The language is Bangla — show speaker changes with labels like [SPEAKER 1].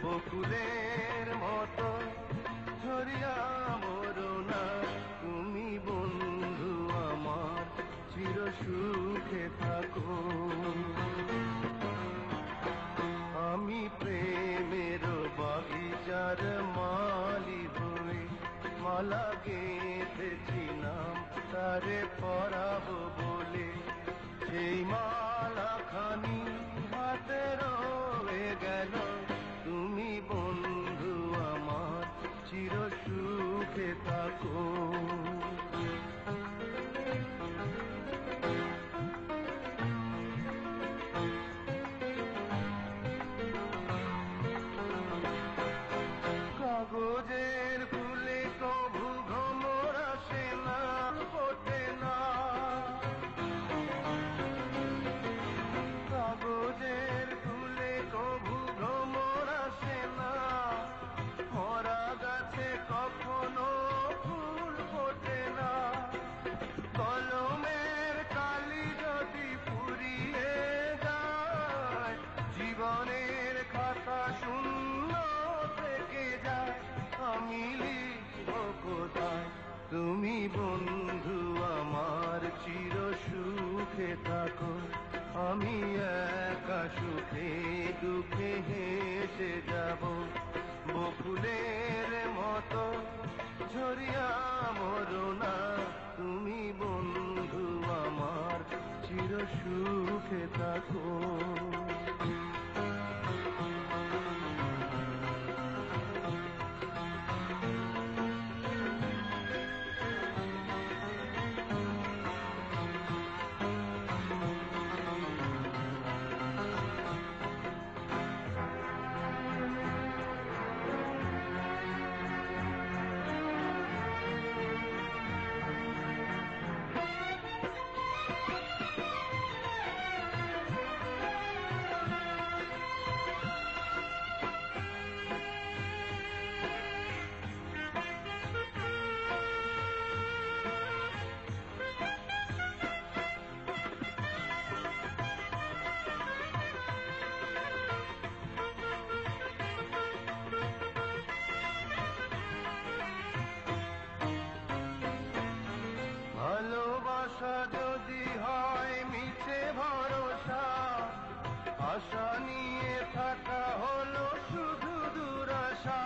[SPEAKER 1] বকুলের মতো ঝরিয়া মরো না তুমি বন্ধু আমার, চির সুখে থাকো। আমি প্রেমের বাগিচার মালি হয়ে মালা গেঁথেছিলাম তারে পরাবো বলে, সেই মালা খানি হাতে রয়ে গেল, তুমি বন্ধু আমার চির সুখে থাকো। কাগজের ফুলে কভু ভ্রমর আসে না, ফোটে না। কাগজের ফুলে কভু ভ্রমর আসে না, মরা গাছে কখনো ফুল ফোটে না। কলমের কালি যদি ফুরিয়ে যায়, জীবনের খাতা শূন্য থেকে যায়, আমি লিখব কোথায় তুমি বন্ধু আমার চির সুখে থাকো। আমি একা সুখে দুঃখে হেসে যাব, বকুলের মতো ঝরিয়া মরো না তুমি বন্ধু আমার, চির সুখে থাকো। ভালোবাসা যদি হয় মিছে ভরসা, আশা নিয়ে থাকা হলো শুধু দুরাশা।